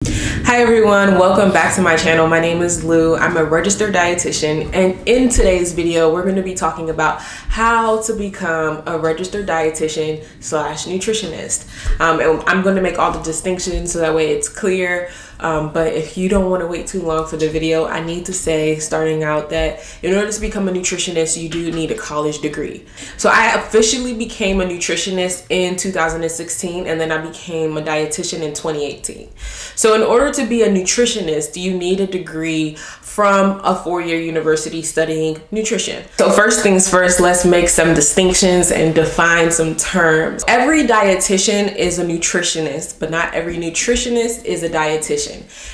Hi everyone, welcome back to my channel. My name is Lou. I'm a registered dietitian, and in today's video we're going to be talking about how to become a registered dietitian slash nutritionist. And I'm going to make all the distinctions so that way it's clear. But if you don't want to wait too long for the video, I need to say, starting out, that in order to become a nutritionist, you do need a college degree. So I officially became a nutritionist in 2016, and then I became a dietitian in 2018. So in order to be a nutritionist, you need a degree from a four-year university studying nutrition. So first things first, let's make some distinctions and define some terms. Every dietitian is a nutritionist, but not every nutritionist is a dietitian.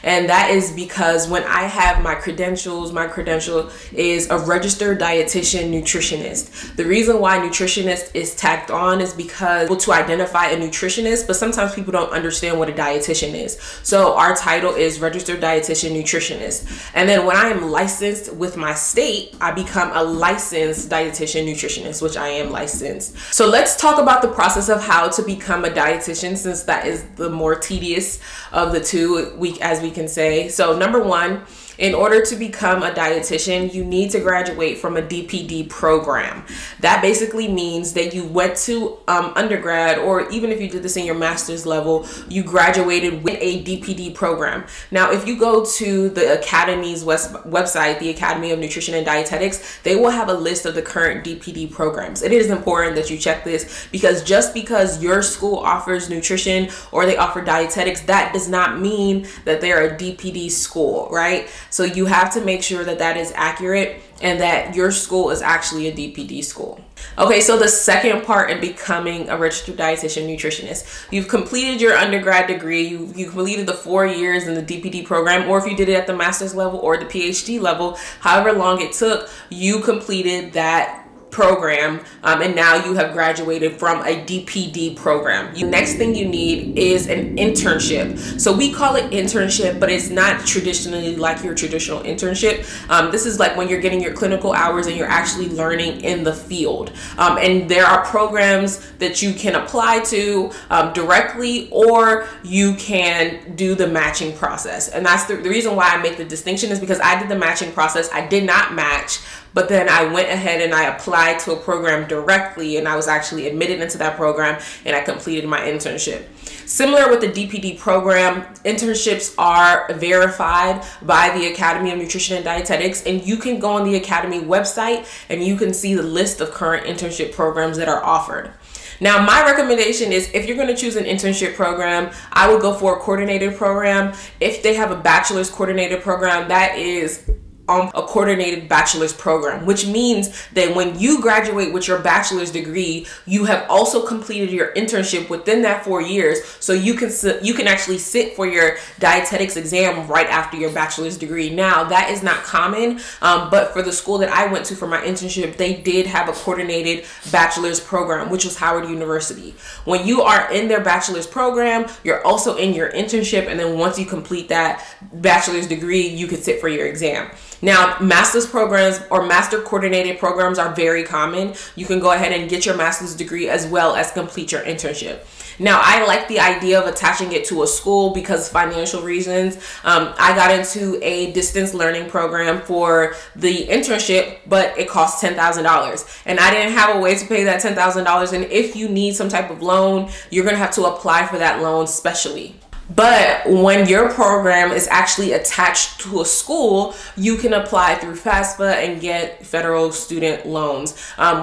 And that is because when I have my credentials, my credential is a registered dietitian nutritionist. The reason why nutritionist is tacked on is because to identify a nutritionist, but sometimes people don't understand what a dietitian is. So our title is registered dietitian nutritionist. And then when I am licensed with my state, I become a licensed dietitian nutritionist, which I am licensed. So let's talk about the process of how to become a dietitian, since that is the more tedious of the two, as we can say. So number one, in order to become a dietitian, you need to graduate from a DPD program. That basically means that you went to undergrad, or even if you did this in your master's level, you graduated with a DPD program. Now, if you go to the Academy's website, the Academy of Nutrition and Dietetics, they will have a list of the current DPD programs. It is important that you check this, because just because your school offers nutrition or they offer dietetics, that does not mean that they're a DPD school, right? So you have to make sure that that is accurate and that your school is actually a DPD school. Okay, so the second part in becoming a registered dietitian nutritionist, you've completed your undergrad degree, you completed the 4 years in the DPD program, or if you did it at the master's level or the PhD level, however long it took, you completed that program, and now you have graduated from a DPD program. The next thing you need is an internship. So we call it internship, but it's not traditionally like your traditional internship. This is like when you're getting your clinical hours and you're actually learning in the field. And there are programs that you can apply to directly, or you can do the matching process. And that's the reason why I make the distinction, is because I did the matching process. I did not match, but then I went ahead and I applied to a program directly, and I was actually admitted into that program, and I completed my internship. Similar with the DPD program, internships are verified by the Academy of Nutrition and Dietetics, and you can go on the Academy website and you can see the list of current internship programs that are offered. Now, my recommendation is, if you're going to choose an internship program, I would go for a coordinated program. If they have a bachelor's coordinated program, that is a coordinated bachelor's program, which means that when you graduate with your bachelor's degree, you have also completed your internship within that 4 years, so you can actually sit for your dietetics exam right after your bachelor's degree. Now, that is not common, but for the school that I went to for my internship, they did have a coordinated bachelor's program, which was Howard University. When you are in their bachelor's program, you're also in your internship, and then once you complete that bachelor's degree, you can sit for your exam. Now, master's programs or master coordinated programs are very common. You can go ahead and get your master's degree as well as complete your internship. Now, I like the idea of attaching it to a school because financial reasons. I got into a distance learning program for the internship, but it cost $10,000, and I didn't have a way to pay that $10,000. And if you need some type of loan, you're going to have to apply for that loan specially. But when your program is actually attached to a school, you can apply through FAFSA and get federal student loans,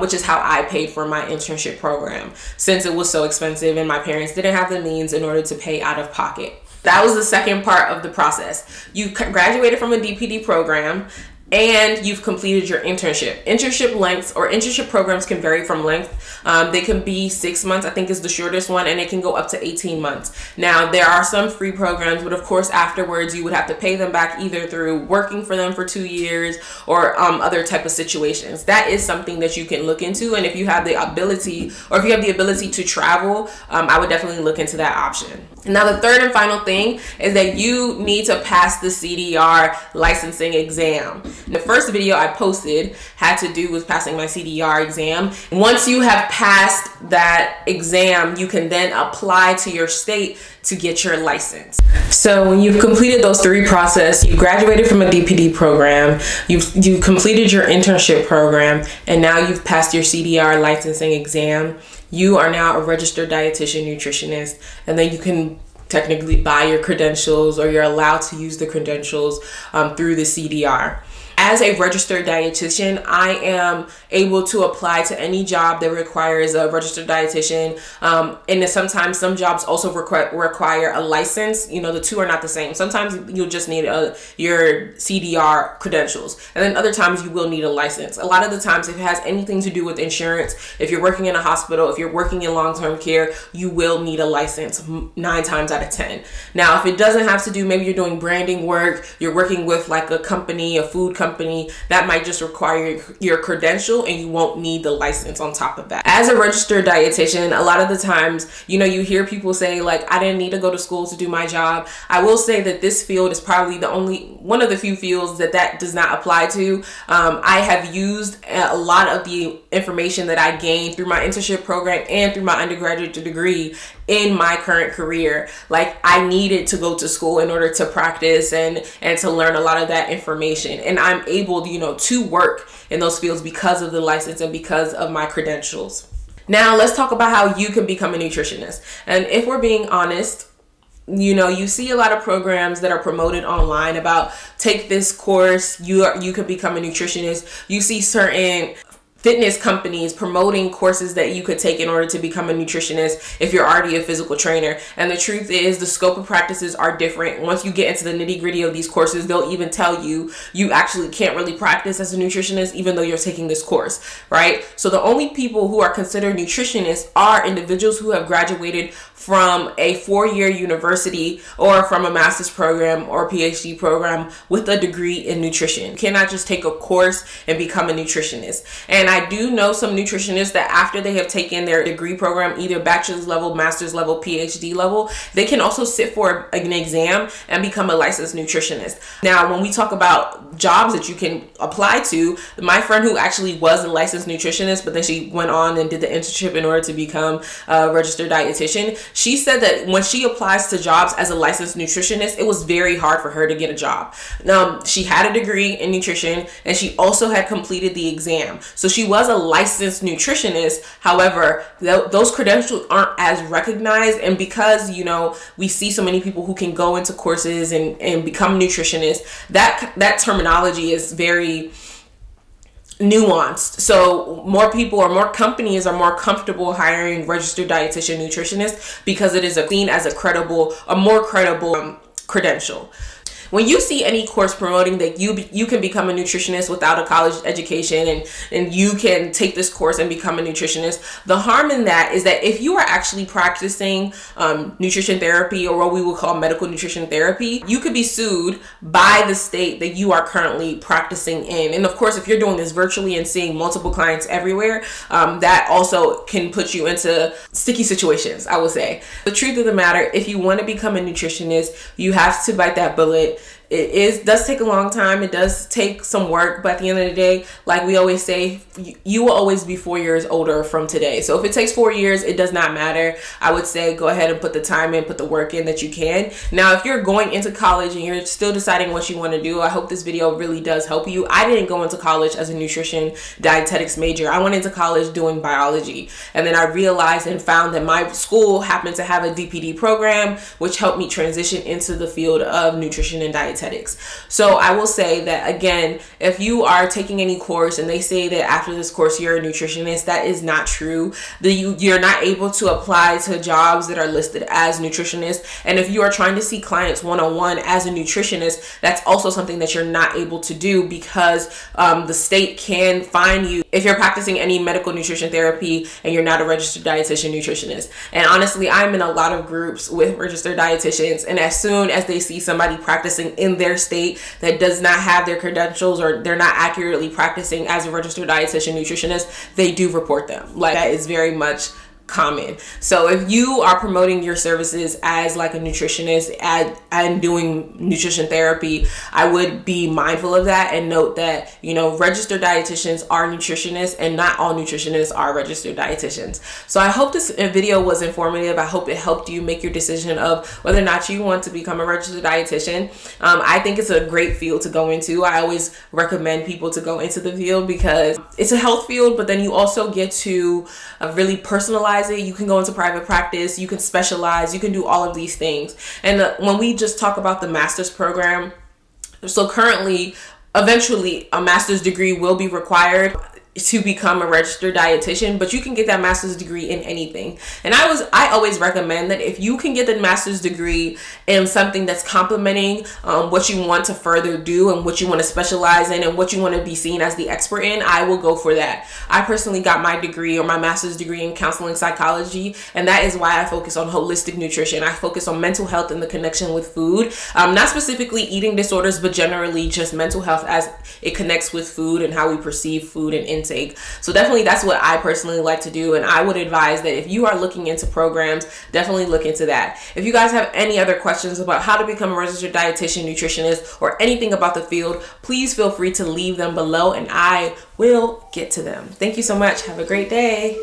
which is how I paid for my internship program, since it was so expensive and my parents didn't have the means in order to pay out of pocket. That was the second part of the process. You graduated from a DPD program, and you've completed your internship. Internship lengths or internship programs can vary from length. They can be 6 months, I think is the shortest one, and it can go up to 18 months. Now, there are some free programs, but of course afterwards you would have to pay them back either through working for them for 2 years or other type of situations. That is something that you can look into, and if you have the ability, or if you have the ability to travel, I would definitely look into that option. Now, the third and final thing is that you need to pass the CDR licensing exam. The first video I posted had to do with passing my CDR exam. Once you have passed that exam, you can then apply to your state to get your license. So when you've completed those three processes, you graduated from a DPD program, you completed your internship program, and now you've passed your CDR licensing exam, you are now a registered dietitian nutritionist, and then you can technically buy your credentials, or you're allowed to use the credentials through the CDR. As a registered dietitian, I am able to apply to any job that requires a registered dietitian. And sometimes some jobs also require a license. You know, the two are not the same. Sometimes you'll just need your CDR credentials. And then other times you will need a license. A lot of the times, if it has anything to do with insurance, if you're working in a hospital, if you're working in long-term care, you will need a license 9 times out of 10. Now, if it doesn't have to do, maybe you're doing branding work, you're working with like a company, a food company, that might just require your credential and you won't need the license on top of that. As a registered dietitian, a lot of the times, you know, you hear people say like, I didn't need to go to school to do my job. I will say that this field is probably one of the few fields that does not apply to. I have used a lot of the information that I gained through my internship program and through my undergraduate degree in my current career. Like, I needed to go to school in order to practice and to learn a lot of that information. And I'm able, you know, to work in those fields because of the license and because of my credentials. Now, let's talk about how you can become a nutritionist. And if we're being honest, you know, you see a lot of programs that are promoted online about take this course, you could become a nutritionist. You see certain fitness companies promoting courses that you could take in order to become a nutritionist if you're already a physical trainer. And the truth is, the scope of practices are different. Once you get into the nitty-gritty of these courses, they'll even tell you you actually can't really practice as a nutritionist even though you're taking this course, right? So the only people who are considered nutritionists are individuals who have graduated from a 4-year university or from a master's program or PhD program with a degree in nutrition. You cannot just take a course and become a nutritionist. And I do know some nutritionists that after they have taken their degree program, either bachelor's level, master's level, PhD level, they can also sit for an exam and become a licensed nutritionist. Now, when we talk about jobs that you can apply to, my friend who actually was a licensed nutritionist, but then she went on and did the internship in order to become a registered dietitian, she said that when she applies to jobs as a licensed nutritionist, it was very hard for her to get a job. She had a degree in nutrition and she also had completed the exam. So she was a licensed nutritionist. However, those credentials aren't as recognized. And because, you know, we see so many people who can go into courses and become nutritionists, that terminology is very nuanced. So more people or more companies are more comfortable hiring registered dietitian nutritionists because it is seen as a more credible credential. When you see any course promoting that you can become a nutritionist without a college education and you can take this course and become a nutritionist, the harm in that is that if you are actually practicing nutrition therapy, or what we would call medical nutrition therapy, you could be sued by the state that you are currently practicing in. And of course, if you're doing this virtually and seeing multiple clients everywhere, that also can put you into sticky situations, I would say. The truth of the matter, if you want to become a nutritionist, you have to bite that bullet. It does take a long time. It does take some work, but at the end of the day, like we always say, you will always be 4 years older from today. So if it takes 4 years, it does not matter. I would say go ahead and put the time in, put the work in that you can. Now, if you're going into college and you're still deciding what you want to do, I hope this video really does help you. I didn't go into college as a nutrition dietetics major. I went into college doing biology. And then I realized and found that my school happened to have a DPD program, which helped me transition into the field of nutrition and dietetics. So I will say that, again, if you are taking any course and they say that after this course you're a nutritionist, that is not true. You're not able to apply to jobs that are listed as nutritionist. And if you are trying to see clients one-on-one as a nutritionist, that's also something that you're not able to do because the state can fine you if you're practicing any medical nutrition therapy and you're not a registered dietitian nutritionist. And honestly, I'm in a lot of groups with registered dietitians, and as soon as they see somebody practicing in their state that does not have their credentials or they're not accurately practicing as a registered dietitian nutritionist, they do report them. Like, that is very much common. So if you are promoting your services as like a nutritionist and doing nutrition therapy, I would be mindful of that and note that, you know, registered dietitians are nutritionists and not all nutritionists are registered dietitians. So I hope this video was informative. I hope it helped you make your decision of whether or not you want to become a registered dietitian. I think it's a great field to go into. I always recommend people to go into the field because it's a health field, but then you also get to really personalize it. You can go into private practice, you can specialize, you can do all of these things. And when we just talk about the master's program, so currently, eventually a master's degree will be required to become a registered dietitian, but you can get that master's degree in anything. And I always recommend that if you can get the master's degree in something that's complementing what you want to further do and what you want to specialize in and what you want to be seen as the expert in, I will go for that. I personally got my degree, or my master's degree, in counseling psychology, and that is why I focus on holistic nutrition. I focus on mental health and the connection with food, not specifically eating disorders, but generally just mental health as it connects with food and how we perceive food and intake. So definitely that's what I personally like to do, and I would advise that if you are looking into programs, definitely look into that. If you guys have any other questions about how to become a registered dietitian, nutritionist, or anything about the field, please feel free to leave them below and I will get to them. Thank you so much. Have a great day.